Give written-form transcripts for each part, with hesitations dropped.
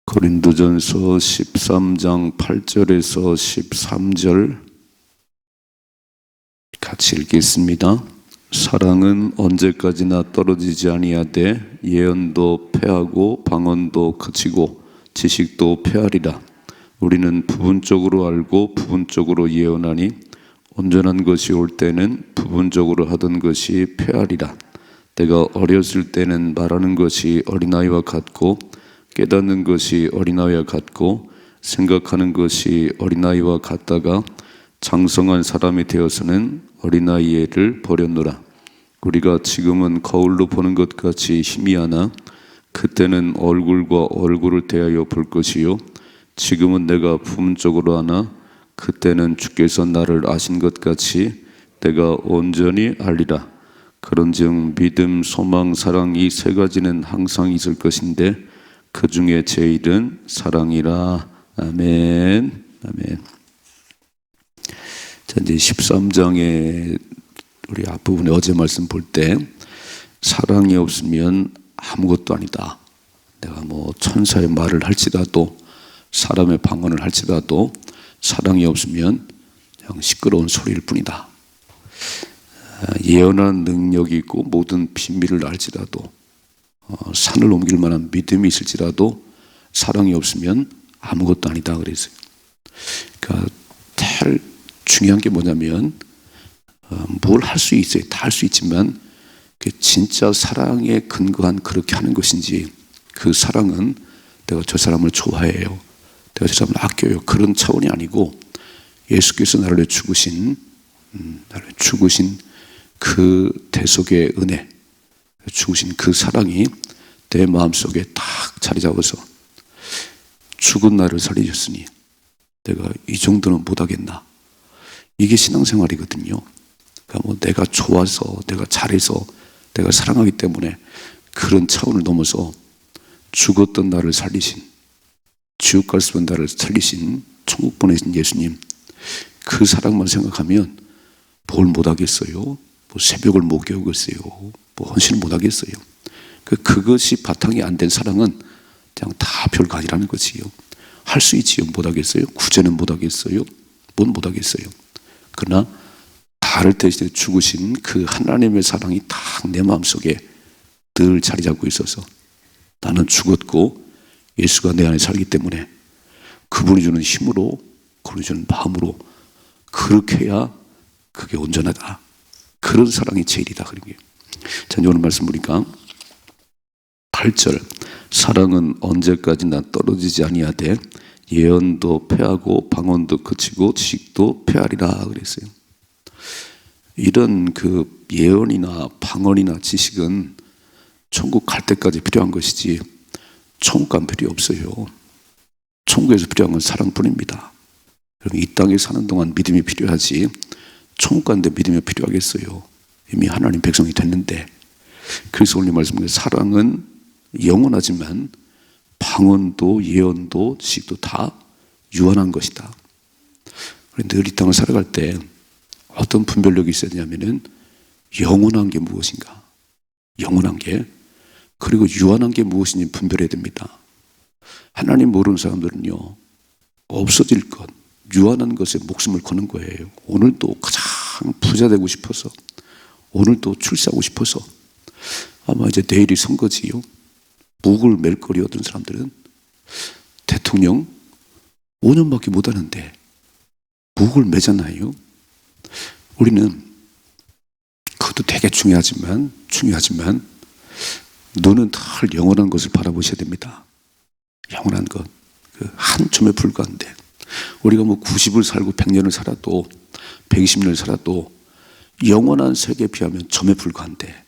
고린도전서 13장 8절에서 13절 같이 읽겠습니다. 사랑은 언제까지나 떨어지지 아니하되 예언도 패하고 방언도 그치고 지식도 패하리라. 우리는 부분적으로 알고 부분적으로 예언하니 온전한 것이 올 때는 부분적으로 하던 것이 패하리라. 내가 어렸을 때는 말하는 것이 어린아이와 같고 깨닫는 것이 어린아이와 같고 생각하는 것이 어린아이와 같다가 장성한 사람이 되어서는 어린아이를 버렸노라. 우리가 지금은 거울로 보는 것 같이 희미하나 그때는 얼굴과 얼굴을 대하여 볼 것이요 지금은 내가 부분적으로 하나 그때는 주께서 나를 아신 것 같이 내가 온전히 알리라. 그런즉 믿음, 소망, 사랑 이 세 가지는 항상 있을 것인데 그 중에 제일은 사랑이라. 아멘. 아멘. 자, 이제 13장에 우리 앞부분에 어제 말씀 볼 때 사랑이 없으면 아무것도 아니다. 내가 뭐 천사의 말을 할지라도 사람의 방언을 할지라도 사랑이 없으면 그냥 시끄러운 소리일 뿐이다. 예언하는 능력이 있고 모든 비밀을 알지라도 산을 옮길 만한 믿음이 있을지라도 사랑이 없으면 아무것도 아니다 그랬어요. 그러니까 제일 중요한 게 뭐냐면 뭘 할 수 있어요. 다 할 수 있지만 진짜 사랑에 근거한 그렇게 하는 것인지 그 사랑은 내가 저 사람을 좋아해요. 내가 저 사람을 아껴요. 그런 차원이 아니고 예수께서 나를 죽으신 그 대속의 은혜, 죽으신 그 사랑이 내 마음속에 딱 자리 잡아서 죽은 나를 살리셨으니 내가 이 정도는 못하겠나. 이게 신앙생활이거든요. 그러니까 뭐 내가 좋아서, 내가 잘해서, 내가 사랑하기 때문에 그런 차원을 넘어서 죽었던 나를 살리신, 지옥 갈 수는 나를 살리신, 천국 보내신 예수님, 그 사랑만 생각하면 뭘 못하겠어요? 뭐 새벽을 못 깨우겠어요? 뭐 헌신을 못하겠어요? 그것이 바탕이 안 된 사랑은 그냥 다 별거 아니라는 거지요. 할 수 있지요. 못하겠어요? 구제는 못하겠어요? 뭔 못하겠어요? 그러나 나를 대신해 죽으신 그 하나님의 사랑이 딱 내 마음속에 늘 자리 잡고 있어서 나는 죽었고 예수가 내 안에 살기 때문에 그분이 주는 힘으로, 그분이 주는 마음으로 그렇게 해야 그게 온전하다. 그런 사랑이 제일이다. 그런 게. 자, 오늘 말씀 보니까 8절 사랑은 언제까지나 떨어지지 아니하되 예언도 패하고 방언도 그치고 지식도 패하리라 그랬어요. 이런 그 예언이나 방언이나 지식은 천국 갈 때까지 필요한 것이지 천국 가면 필요 없어요. 천국에서 필요한 건 사랑뿐입니다. 여러분 이 땅에 사는 동안 믿음이 필요하지 천국 가는데 믿음이 필요하겠어요. 이미 하나님 백성이 됐는데. 그래서 오늘 말씀에 사랑은 영원하지만 방언도 예언도 지식도 다 유한한 것이다. 늘 이 땅을 살아갈 때 어떤 분별력이 있어야 되냐면은 영원한 게 무엇인가, 영원한 게, 그리고 유한한 게 무엇인지 분별해야 됩니다. 하나님 모르는 사람들은요 없어질 것, 유한한 것에 목숨을 거는 거예요. 오늘도 가장 부자 되고 싶어서, 오늘도 출세하고 싶어서, 아마 이제 내일이 선거지요. 묵을 맬 거리 어떤 사람들은 대통령 5년밖에 못 하는데 묵을 매잖아요. 우리는 그것도 되게 중요하지만 눈은 늘 영원한 것을 바라보셔야 됩니다. 영원한 것, 그 한 줌에 불과한데 우리가 뭐 90을 살고 100년을 살아도 120년을 살아도 영원한 세계에 비하면 점에 불과한데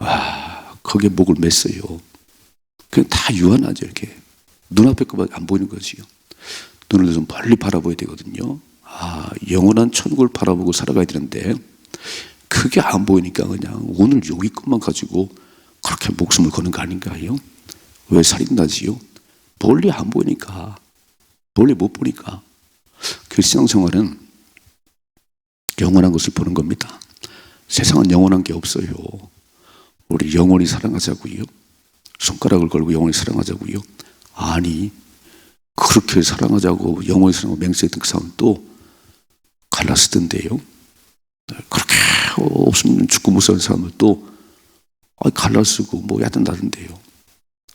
와, 거기에 목을 맸어요. 그냥 다 유한하죠. 이렇게 눈앞에 것만 안 보이는 거지요. 눈을 좀 멀리 바라봐야 되거든요. 영원한 천국을 바라보고 살아가야 되는데 그게 안 보이니까 그냥 오늘 여기 것만 가지고 그렇게 목숨을 거는 거 아닌가요? 왜 살인나지요? 멀리 안 보이니까, 멀리 못 보니까. 그 신앙생활은 영원한 것을 보는 겁니다. 세상은 영원한 게 없어요. 우리 영원히 사랑하자고요. 손가락을 걸고 영원히 사랑하자고요. 아니, 그렇게 사랑하자고 영원히 사랑하고 맹세했던 그 사람은 또 갈라쓰던데요. 그렇게 없으면 죽고 못 사는 사람을 또 갈라쓰고 뭐 야단다던데요.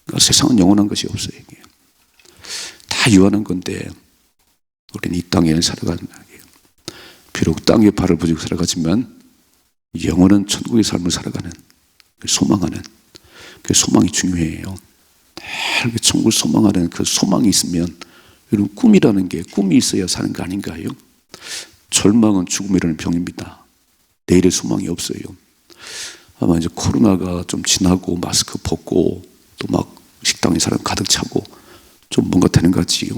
그러니까 세상은 영원한 것이 없어요. 이게. 다 유한한 건데 우리는 이 땅에는 살아가는 거예요. 비록 땅에 발을 부지고 살아가지만 영원한 천국의 삶을 살아가는, 소망하는 그 소망이 중요해요. 늘 천국을 소망하는 그 소망이 있으면, 여러분, 꿈이라는 게 꿈이 있어야 사는 거 아닌가요? 절망은 죽음이라는 병입니다. 내일의 소망이 없어요. 아마 이제 코로나가 좀 지나고 마스크 벗고 또 막 식당에 사람 가득 차고 좀 뭔가 되는 것 같지요.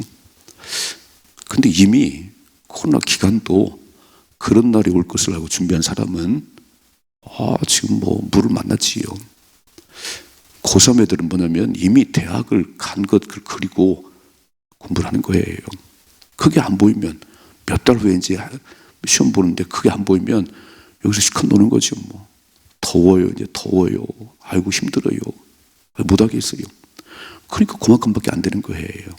근데 이미 코로나 기간도 그런 날이 올 것을 알고 준비한 사람은 지금 뭐 물을 만났지요. 고3 애들은 뭐냐면 이미 대학을 간 것을 그리고 공부를 하는 거예요. 그게 안 보이면 몇 달 후에 이제 시험 보는데 그게 안 보이면 여기서 실컷 노는 거죠. 뭐 더워요, 이제 더워요. 아이고 힘들어요. 못 하겠어요. 그러니까 그만큼밖에 안 되는 거예요.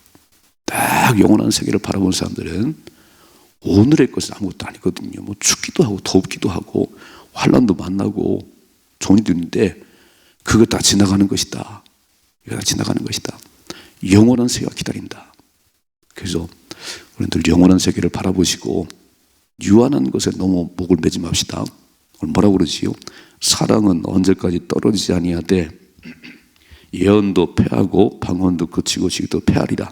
딱 영원한 세계를 바라보는 사람들은 오늘의 것은 아무것도 아니거든요. 뭐 춥기도 하고 덥기도 하고 환난도 만나고 좋은 일도 있는데 그거 다 지나가는 것이다. 이거 다 지나가는 것이다. 영원한 세계가 기다린다. 그래서 우리들 영원한 세계를 바라보시고 유한한 것에 너무 목을 매지 맙시다. 오늘 뭐라고 그러지요? 사랑은 언제까지 떨어지지 아니하되 예언도 패하고 방언도 그치고 시기도 패하리라.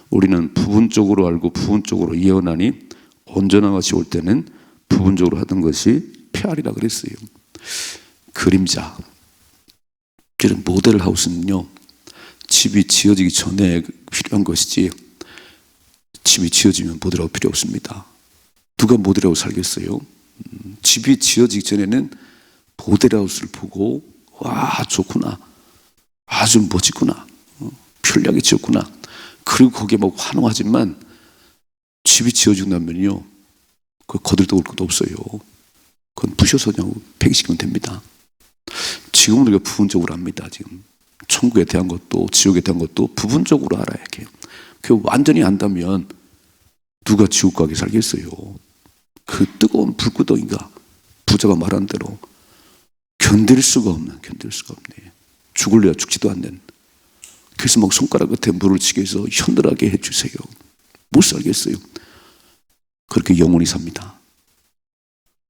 우리는 부분적으로 알고 부분적으로 예언하니 온전한 것이 올 때는 부분적으로 하던 것이 패하리라 그랬어요. 그림자. 이런 모델 하우스는요, 집이 지어지기 전에 필요한 것이지 집이 지어지면 모델하우스 필요 없습니다. 누가 모델하우스 살겠어요? 집이 지어지기 전에는 모델하우스를 보고 와 좋구나, 아주 멋지구나, 편리하게 지었구나, 그리고 거기에 막 환호하지만 집이 지어지고 나면요 그 거들떠올 것도 없어요. 그건 부셔서 그냥 폐기시키면 됩니다. 지금 우리가 부분적으로 합니다. 지금 천국에 대한 것도 지옥에 대한 것도 부분적으로 알아야 해요. 그 완전히 안다면 누가 지옥 가게 살겠어요? 그 뜨거운 불구덩이가 부자가 말한 대로 견딜 수가 없네. 죽을래야 죽지도 않는. 그래서 막 손가락 끝에 물을 치게 해서 현들하게 해주세요. 못 살겠어요. 그렇게 영원히 삽니다.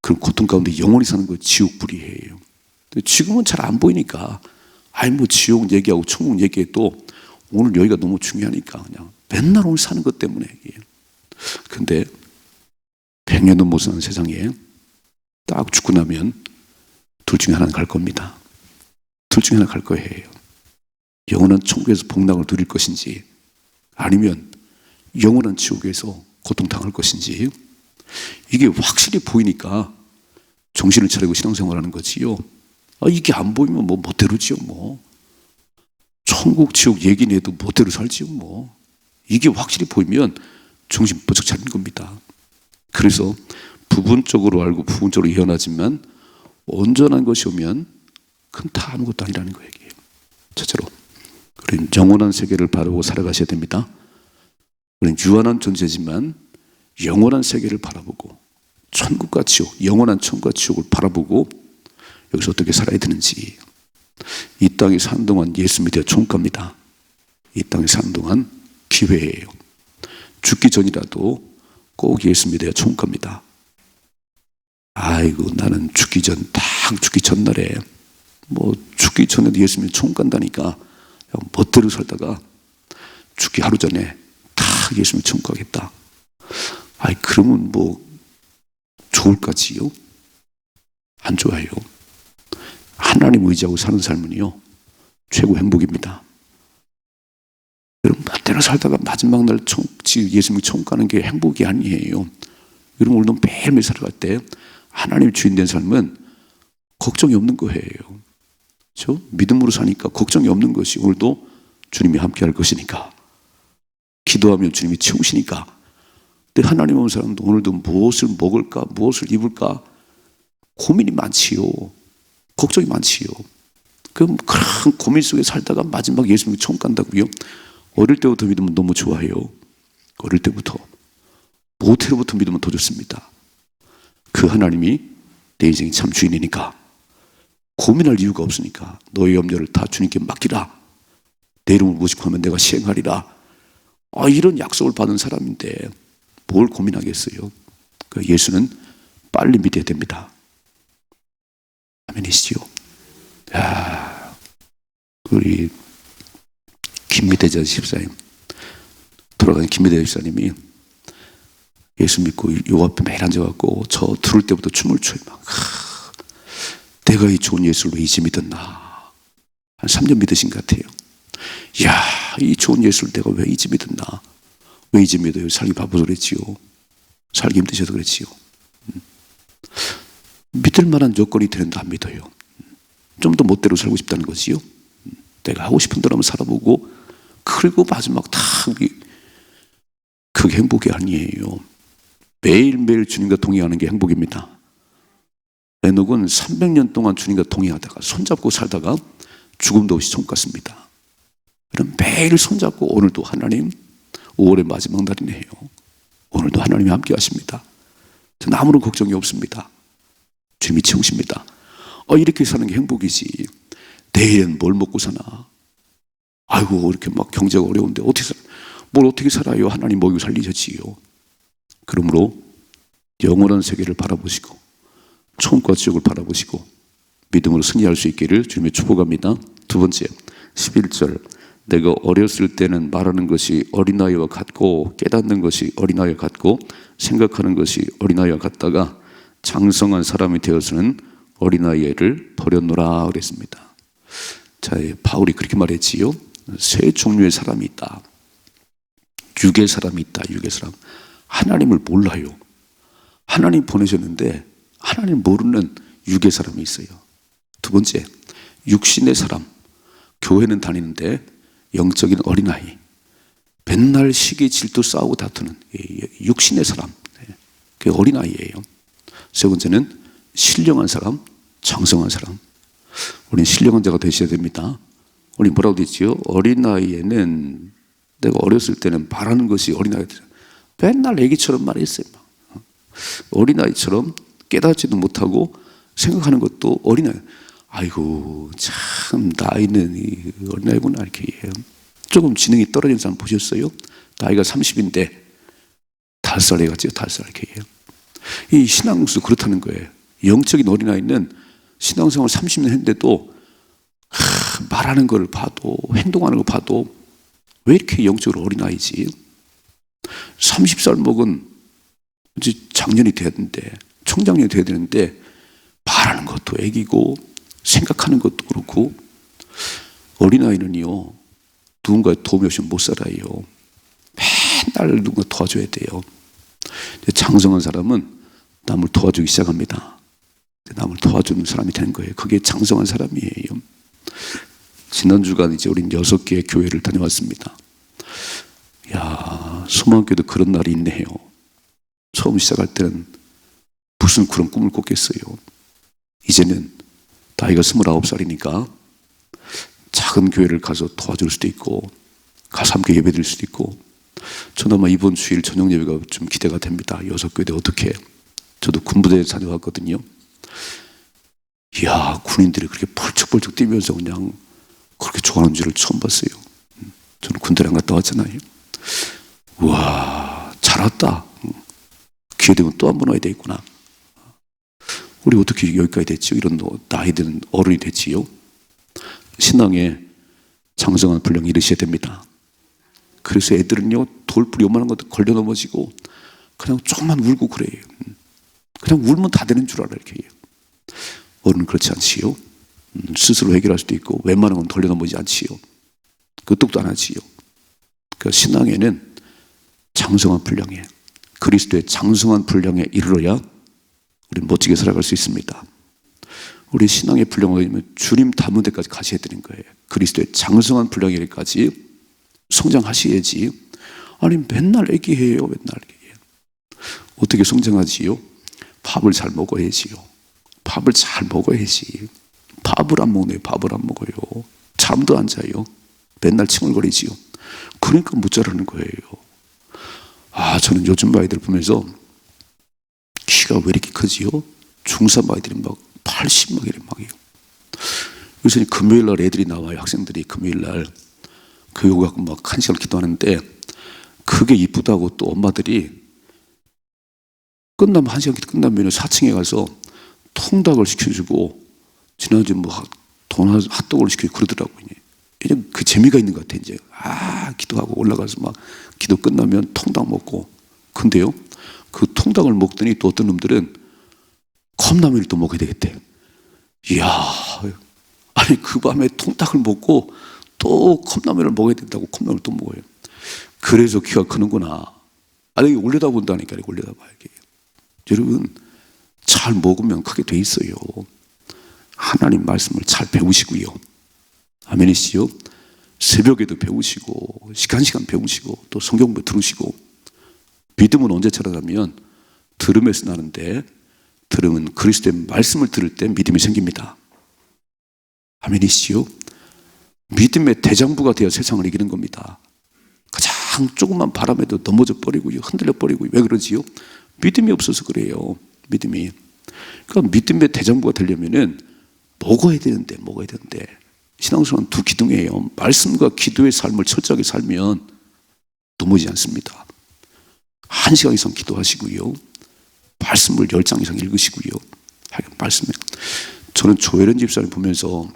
그럼 고통 가운데 영원히 사는 거 지옥불이에요. 지금은 잘 안 보이니까 뭐 지옥 얘기하고 천국 얘기해도 오늘 여기가 너무 중요하니까 그냥 맨날 오늘 사는 것 때문에. 근데 100년도 못 사는 세상에 딱 죽고 나면 둘 중에 하나는 갈 겁니다. 둘 중에 하나 갈 거예요. 영원한 천국에서 복락을 누릴 것인지 아니면 영원한 지옥에서 고통당할 것인지, 이게 확실히 보이니까 정신을 차리고 신앙생활하는 거지요. 이게 안 보이면 뭐 멋대로지요. 뭐 천국 지옥 얘기는 해도 멋대로 살지요. 뭐 이게 확실히 보이면 정신 번쩍 차리는 겁니다. 그래서 부분적으로 알고 부분적으로 예언하지만 온전한 것이 오면 그건 다 아무것도 아니라는 거예요. 첫째로 우리는 영원한 세계를 바라보고 살아가셔야 됩니다. 우리는 유한한 존재지만 영원한 세계를 바라보고 천국과 지옥, 영원한 천국과 지옥을 바라보고 여기서 어떻게 살아야 되는지. 이 땅에 사는 동안 예수 믿어야 총값니다. 이 땅에 사는 동안 기회예요. 죽기 전이라도 꼭 예수 믿어야 총값니다. 아이고 나는 죽기 전날에 뭐 죽기 전에도 예수 믿으면 총 간다니까 멋대로 살다가 죽기 하루 전에 다 예수 믿으면 총 가겠다. 그러면 뭐 좋을까지요? 안 좋아요. 하나님 의지하고 사는 삶은요 최고 행복입니다. 여러분 멋대로 살다가 마지막 날 예수 믿고 총 가는 게 행복이 아니에요. 여러분 오늘도 매일매일 살아갈 때 하나님 주인 된 삶은 걱정이 없는 거예요. 그렇죠? 믿음으로 사니까 걱정이 없는 것이, 오늘도 주님이 함께 할 것이니까, 기도하면 주님이 채우시니까. 근데 하나님 없는 사람도 오늘도 무엇을 먹을까, 무엇을 입을까 고민이 많지요. 걱정이 많지요. 그럼 그런 고민 속에 살다가 마지막 예수 믿고 총 간다고요? 어릴 때부터 믿으면 너무 좋아요. 어릴 때부터. 모태로부터 믿으면 더 좋습니다. 그 하나님이 내 인생의 참 주인이니까 고민할 이유가 없으니까 너의 염려를 다 주님께 맡기라. 내 이름을 모집하면 내가 시행하리라. 이런 약속을 받은 사람인데 뭘 고민하겠어요. 예수는 빨리 믿어야 됩니다. 아멘이시죠? 야, 우리 김미대자 집사님, 돌아가신 김미대자 집사님이 예수 믿고 요 앞에 매일 앉아갖고 저 들을 때부터 춤을 춰요. 막. 내가 이 좋은 예수를 왜 이제 믿었나. 한 3년 믿으신 것 같아요. 이야, 이 좋은 예수를 내가 왜 이제 믿었나. 왜 이제 믿어요? 살기 바빠서 그랬지요. 살기 힘드셔서 그랬지요. 믿을 만한 조건이 되는데 안 믿어요. 좀 더 멋대로 살고 싶다는 거지요. 내가 하고 싶은 대로 한번 살아보고 그리고 마지막 다 그게 행복이 아니에요. 매일매일 주님과 동행하는 게 행복입니다. 에녹은 300년 동안 주님과 동행하다가 손잡고 살다가 죽음도 없이 천국 갔습니다. 그럼 매일 손잡고 오늘도 하나님 5월의 마지막 날이네요. 오늘도 하나님이 함께 하십니다. 저는 아무런 걱정이 없습니다. 주님이 채우십니다. 이렇게 사는 게 행복이지. 내일은 뭘 먹고 사나. 아이고 이렇게 막 경제가 어려운데 뭘 어떻게 살아요. 하나님 먹이고 살리셨지요. 그러므로 영원한 세계를 바라보시고 천국과 지옥을 바라보시고 믿음으로 승리할 수 있기를 주님의 축복합니다. 두 번째 11절 내가 어렸을 때는 말하는 것이 어린아이와 같고 깨닫는 것이 어린아이와 같고 생각하는 것이 어린아이와 같다가 장성한 사람이 되어서는 어린아이를 버렸노라 그랬습니다. 자, 바울이 그렇게 말했지요. 세 종류의 사람이 있다. 육의 사람이 있다. 육의 사람. 하나님을 몰라요. 하나님 보내셨는데 하나님 모르는 육의 사람이 있어요. 두 번째, 육신의 사람. 교회는 다니는데 영적인 어린아이. 맨날 시기 질투 싸우고 다투는 육신의 사람. 그게 어린아이예요. 세 번째는 신령한 사람, 장성한 사람. 우리는 신령한 자가 되셔야 됩니다. 우리 뭐라고 되지요? 어린아이에는 내가 어렸을 때는 말하는 것이 어린아이들. 맨날 애기처럼 말했어요. 어린아이처럼 깨닫지도 못하고 생각하는 것도 어린아이. 아이고 참 나이는 어린아이구나 이렇게 해요. 조금 지능이 떨어진 사람 보셨어요? 나이가 30인데 5살 애같지요. 5살 이렇게 해요. 이 신앙수 그렇다는 거예요. 영적인 어린아이는 신앙생활 30년 했는데도 말하는 걸 봐도 행동하는 걸 봐도 왜 이렇게 영적으로 어린아이지? 30살 먹은 이제 장년이 돼야 되는데 청장년이 돼야 되는데 말하는 것도 애기고 생각하는 것도 그렇고 어린아이는요 누군가의 도움이 없이는 못 살아요. 맨날 누군가 도와줘야 돼요. 장성한 사람은 남을 도와주기 시작합니다. 남을 도와주는 사람이 되는 거예요. 그게 장성한 사람이에요. 지난 주간 이제 우린 6개의 교회를 다녀왔습니다. 야, 소망교회도 그런 날이 있네요. 처음 시작할 때는 무슨 그런 꿈을 꿨겠어요. 이제는 나이가 29살이니까 작은 교회를 가서 도와줄 수도 있고 가서 함께 예배드릴 수도 있고 저는 아마 이번 주일 저녁 예배가 좀 기대가 됩니다. 6교회 어떻게 저도 군부대에 다녀왔거든요. 이야, 군인들이 그렇게 펄쩍펄쩍 뛰면서 그냥 그렇게 좋아하는 줄을 처음 봤어요. 저는 군대를 안 갔다 왔잖아요. 우와, 잘 왔다. 기회 되면 또 한 번 와야 되겠구나. 우리 어떻게 여기까지 됐지요? 이런 나이 든 어른이 됐지요? 신앙에 장성한 분량이 이르셔야 됩니다. 그래서 애들은요, 돌풀이 요만한 것도 걸려 넘어지고 그냥 조금만 울고 그래요. 그냥 울면 다 되는 줄 알아요. 이렇게. 어른은 그렇지 않지요. 스스로 해결할 수도 있고 웬만한 건 돌려 넘어지지 않지요. 그 똑도 안 하지요. 그러니까 신앙에는 장성한 분량에 그리스도의 장성한 분량에 이르러야 우리는 멋지게 살아갈 수 있습니다. 우리 신앙의 분량을 가지면 주님 닮은 데까지 가셔야 되는 거예요. 그리스도의 장성한 분량에까지 성장하셔야지. 아니 맨날 애기해요. 맨날 애기해요. 어떻게 성장하지요? 밥을 잘 먹어야지요. 밥을 잘 먹어야지. 밥을 안 먹네요. 밥을 안 먹어요. 잠도 안 자요. 맨날 칭얼거리지요. 그러니까 못 자라는 거예요. 저는 요즘 아이들 보면서 키가 왜 이렇게 크지요? 중3 아이들이 막 80 막 이래 막이요. 요새 금요일 날 애들이 나와요. 학생들이 금요일 날 교육 갖고 막 1시간 기도하는데 그게 이쁘다고 또 엄마들이 끝나면 1시간 기도 끝나면 4층에 가서 통닭을 시켜주고 지난주에 뭐 핫도그를 시켜주고 그러더라고요. 이제 그 재미가 있는 것 같아. 이제 기도하고 올라가서 막 기도 끝나면 통닭 먹고. 근데요 그 통닭을 먹더니 또 어떤 놈들은 컵라면을 또 먹어야 되겠대. 이야, 아니 그 밤에 통닭을 먹고 또 컵라면을 먹어야 된다고 컵라면을 또 먹어요. 그래서 키가 크는구나. 아니 올려다본다니까. 올려다봐요. 여러분 잘 먹으면 크게 돼 있어요. 하나님 말씀을 잘 배우시고요. 아멘이시요. 새벽에도 배우시고 시간 배우시고 또 성경도 들으시고. 믿음은 언제 자라나면 들음에서 나는데 들음은 그리스도의 말씀을 들을 때 믿음이 생깁니다. 아멘이시요. 믿음의 대장부가 되어 세상을 이기는 겁니다. 가장 조금만 바람에도 넘어져 버리고요. 흔들려 버리고요. 왜 그러지요? 믿음이 없어서 그래요. 믿음이. 그러니까 믿음의 대장부가 되려면은 먹어야 되는데 신앙생활은 두 기둥이에요. 말씀과 기도의 삶을 철저하게 살면 넘어지지 않습니다. 1시간 이상 기도하시고요. 말씀을 10장 이상 읽으시고요. 말씀에 저는 조혜련 집사님 보면서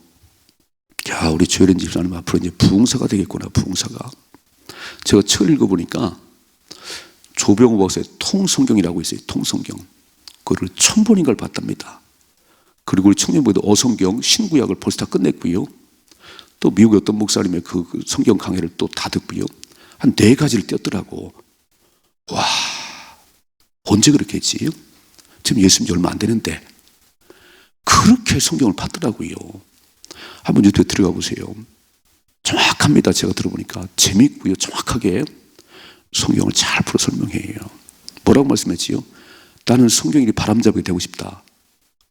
우리 조혜련 집사님 앞으로 이제 부흥사가 되겠구나. 부흥사가. 제가 책을 읽어보니까 조병호 박사의 통성경이라고 있어요. 통성경. 그거를 1000번인가를 봤답니다. 그리고 우리 청년부에도 어성경, 신구약을 벌써 다 끝냈고요. 또 미국의 어떤 목사님의 그 성경 강해를 또 다 듣고요. 한 4가지를 띄었더라고. 와, 언제 그렇게 했지? 지금 예수님 얼마 안 되는데 그렇게 성경을 봤더라고요. 한번 유튜브에 들어가 보세요. 정확합니다. 제가 들어보니까 재미있고요. 정확하게 성경을 잘 풀어 설명해요. 뭐라고 말씀했지요? 나는 성경이 바람잡이가 되고 싶다.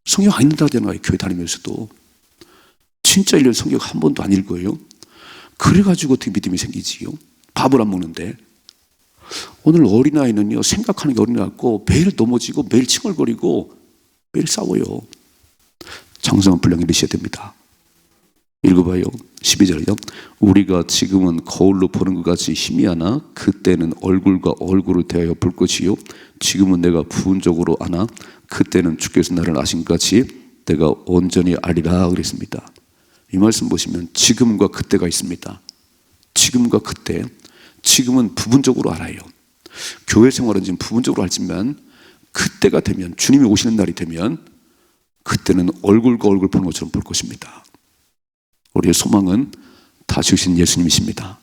성경 안 읽는다 하잖아요. 교회 다니면서도. 진짜 1년 성경 한 번도 안 읽어요. 그래가지고 어떻게 믿음이 생기지요? 밥을 안 먹는데. 오늘 어린아이는요, 생각하는 게 어린아이 같고 매일 넘어지고 매일 칭얼거리고 매일 싸워요. 장성한 분량이 이르셔야 됩니다. 읽어봐요. 12절이요. 우리가 지금은 거울로 보는 것 같이 희미하나 그때는 얼굴과 얼굴을 대하여 볼 것이요. 지금은 내가 부분적으로 아나 그때는 주께서 나를 아신 것 같이 내가 온전히 알리라 그랬습니다. 이 말씀 보시면 지금과 그때가 있습니다. 지금과 그때. 지금은 부분적으로 알아요. 교회 생활은 지금 부분적으로 알지만 그때가 되면, 주님이 오시는 날이 되면 그때는 얼굴과 얼굴 보는 것처럼 볼 것입니다. 우리의 소망은 다시 오신 예수님이십니다.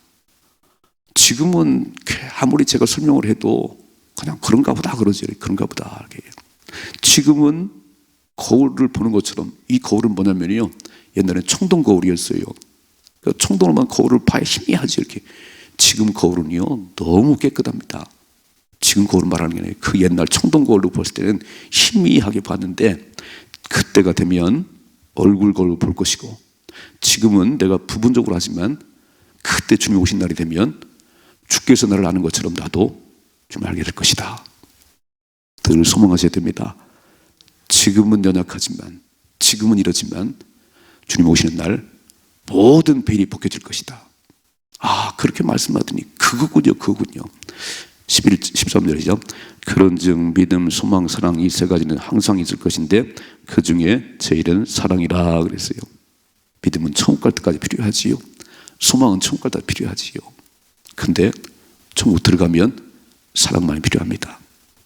지금은 아무리 제가 설명을 해도 그냥 그런가 보다 그러지. 그런가 보다. 지금은 거울을 보는 것처럼, 이 거울은 뭐냐면요, 옛날엔 청동 거울이었어요. 청동으로만 거울을 봐야 희미하지. 이렇게. 지금 거울은요 너무 깨끗합니다. 지금 거울 말하는 게 아니에요. 그 옛날 청동 거울로 봤을 때는 희미하게 봤는데 그때가 되면 얼굴과 얼굴 볼 것이고, 지금은 내가 부분적으로 하지만 그때 주님이 오신 날이 되면 주께서 나를 아는 것처럼 나도 주님을 알게 될 것이다. 늘 소망하셔야 됩니다. 지금은 연약하지만, 지금은 이러지만 주님 오시는 날 모든 베일이 벗겨질 것이다. 그렇게 말씀하더니 그거군요. 13절이죠. 그런즉 믿음, 소망, 사랑 이 3가지는 항상 있을 것인데 그 중에 제일은 사랑이라 그랬어요. 믿음은 천국 갈 때까지 필요하지요. 소망은 천국 갈 때 필요하지요. 근데 천국 들어가면 사랑만이 필요합니다.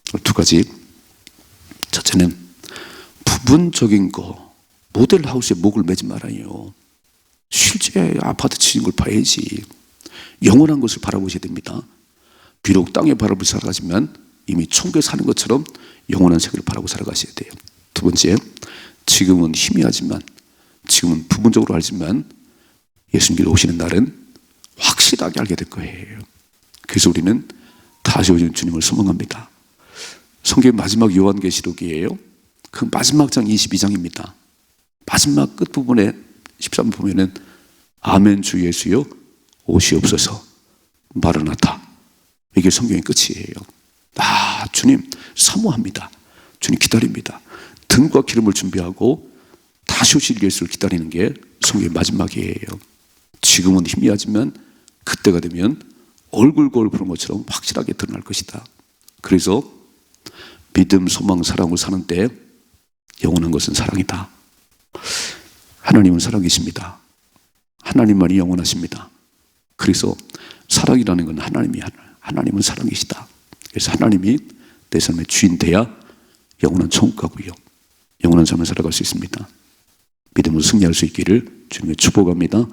2가지. 첫째는 부분적인 거, 모델하우스에 목을 매지 말아요. 실제 아파트 치는 걸 봐야지. 영원한 것을 바라보셔야 됩니다. 비록 땅에 바라보고 살아가지만 이미 천국에 사는 것처럼 영원한 세계를 바라보고 살아가셔야 돼요. 2번째, 지금은 희미하지만, 지금은 부분적으로 알지만 예수님께서 오시는 날은 확실하게 알게 될 거예요. 그래서 우리는 다시 오시는 주님을 소망합니다. 성경의 마지막 요한계시록이에요. 그 마지막 장 22장입니다. 마지막 끝부분에 13번 보면은 아멘 주 예수여 오시옵소서. 마라나타. 이게 성경의 끝이에요. 아, 주님 사모합니다. 주님 기다립니다. 등과 기름을 준비하고 다시 오실 예수를 기다리는 게 성경의 마지막이에요. 지금은 희미하지만 그때가 되면 얼굴 거울 보는 것처럼 확실하게 드러날 것이다. 그래서 믿음, 소망, 사랑으로 사는 때 영원한 것은 사랑이다. 하나님은 사랑이십니다. 하나님만이 영원하십니다. 그래서 사랑이라는 건 하나님은 사랑이시다. 그래서 하나님이 내 삶의 주인 돼야 영원한 천국 가고요, 영원한 삶을 살아갈 수 있습니다. 믿음으로 승리할 수 있기를 주님의 축복합니다.